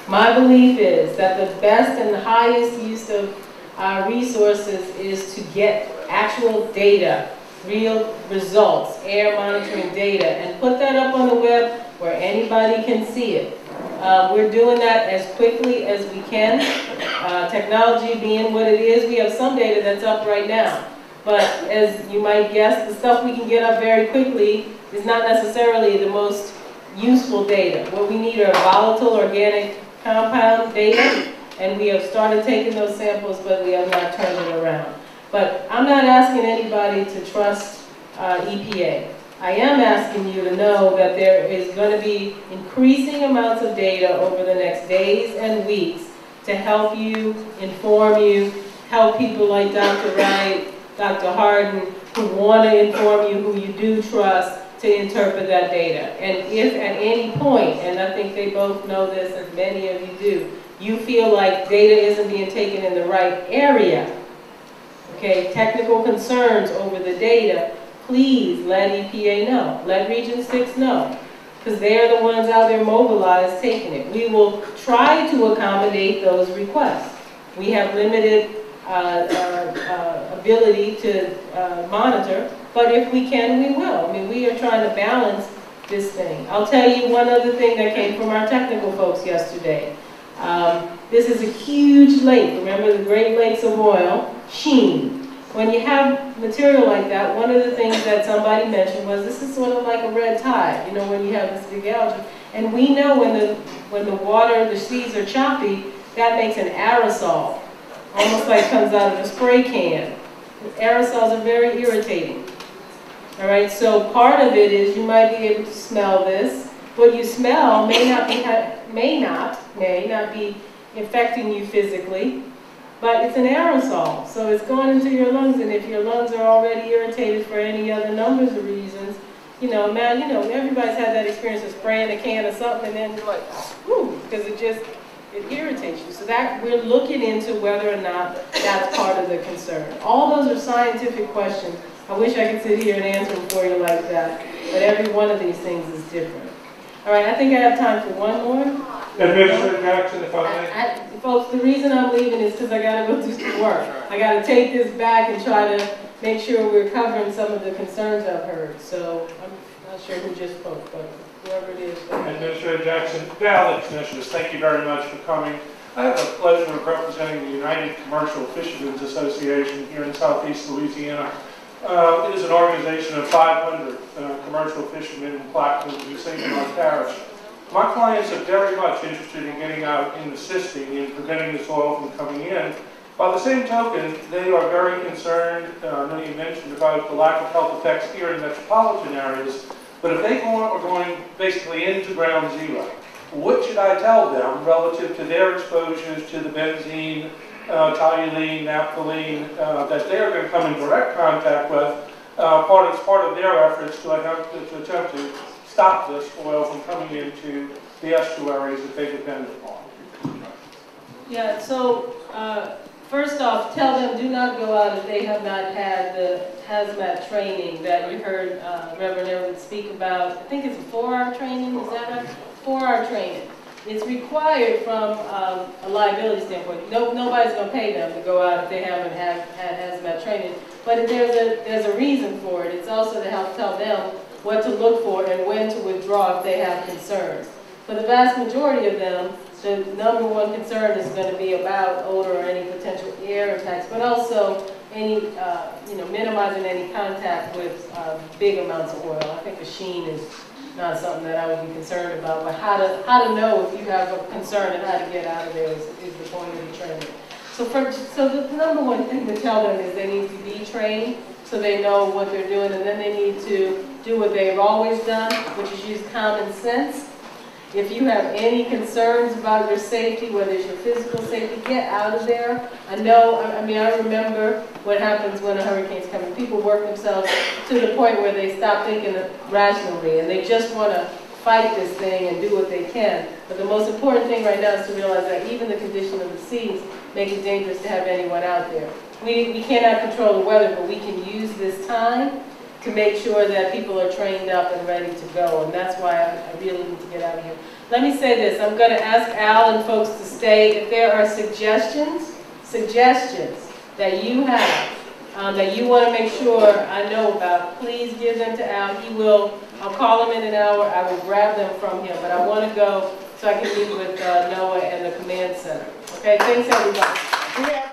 My belief is that the best and the highest use of our resources is to get actual data, real results, air monitoring data, and put that up on the web where anybody can see it. We're doing that as quickly as we can. Technology being what it is, we have some data that's up right now. But as you might guess, the stuff we can get up very quickly is not necessarily the most useful data. What we need are volatile organic compound data, and we have started taking those samples, but we have not turned it around. But I'm not asking anybody to trust EPA. I am asking you to know that there is going to be increasing amounts of data over the next days and weeks to help you, inform you, help people like Dr. Wright, Dr. Harden, who want to inform you, who you do trust, to interpret that data. And if at any point, and I think they both know this, as many of you do, you feel like data isn't being taken in the right area, okay, technical concerns over the data, please let EPA know. Let Region 6 know, because they're the ones out there mobilized taking it. We will try to accommodate those requests. We have limited ability to monitor, but if we can, we will. I mean, we are trying to balance this thing. I'll tell you one other thing that came from our technical folks yesterday. This is a huge lake. Remember the Great Lakes of Oil, sheen. When you have material like that, one of the things that somebody mentioned was this is sort of like a red tide, you know, when you have this big algae. And we know when the water, the seas are choppy, that makes an aerosol, almost like comes out of a spray can. Aerosols are very irritating. All right, so part of it is you might be able to smell this. What you smell may not be affecting you physically, but it's an aerosol, so it's going into your lungs, and if your lungs are already irritated for any other numbers of reasons, you know, man, you know, everybody's had that experience of spraying a can of something and then you're like, whoo, because it irritates you. So that we're looking into whether or not that's part of the concern. All those are scientific questions. I wish I could sit here and answer them for you like that, but every one of these things is different. All right, I think I have time for one more. Administrator Jackson, if I may. Folks, the reason I'm leaving is because I got to go do some work. I got to take this back and try to make sure we're covering some of the concerns I've heard. So I'm not sure who just spoke, but whoever it is. Administrator Jackson, Valley Commissioners, thank you very much for coming. I have the pleasure of representing the United Commercial Fishermen's Association here in Southeast Louisiana. It is an organization of 500 commercial fishermen in Plaquemine and St. Bernard Parish. My clients are very much interested in getting out and assisting in preventing this oil from coming in. By the same token, they are very concerned, I know you mentioned about the lack of health effects here in metropolitan areas, but if they are going basically into ground zero, what should I tell them relative to their exposures to the benzene, toluene, naphthalene, that they are going to come in direct contact with, part of their efforts to attempt to stop this oil from coming into the estuaries that they depend upon? Yeah, so first off, tell them do not go out if they have not had the hazmat training that you heard Reverend Irwin speak about. I think it's a 4-hour training, is that right? 4-hour training. It's required from a liability standpoint. Nobody's going to pay them to go out if they haven't had hazmat training. But there's a reason for it. It's also to help tell them what to look for and when to withdraw if they have concerns. For the vast majority of them, the number one concern is going to be about odor or any potential air attacks, but also any, minimizing any contact with big amounts of oil. I think the sheen is not something that I would be concerned about, but how to know if you have a concern and how to get out of there is the point of the training. So the number one thing to tell them is they need to be trained so they know what they're doing, and then they need to do what they've always done, which is use common sense. If you have any concerns about your safety, whether it's your physical safety, get out of there. I remember what happens when a hurricane's coming. People work themselves to the point where they stop thinking rationally, and they just want to fight this thing and do what they can. But the most important thing right now is to realize that even the condition of the seas make it dangerous to have anyone out there. We cannot control the weather, but we can use this time to make sure that people are trained up and ready to go. And that's why I really need to get out of here. let me say this, I'm going to ask Al and folks to stay. If there are suggestions that you have, that you want to make sure I know about, please give them to Al. I'll call him in an hour, I will grab them from him, but I want to go so I can meet with Noah and the command center. Okay, thanks everybody.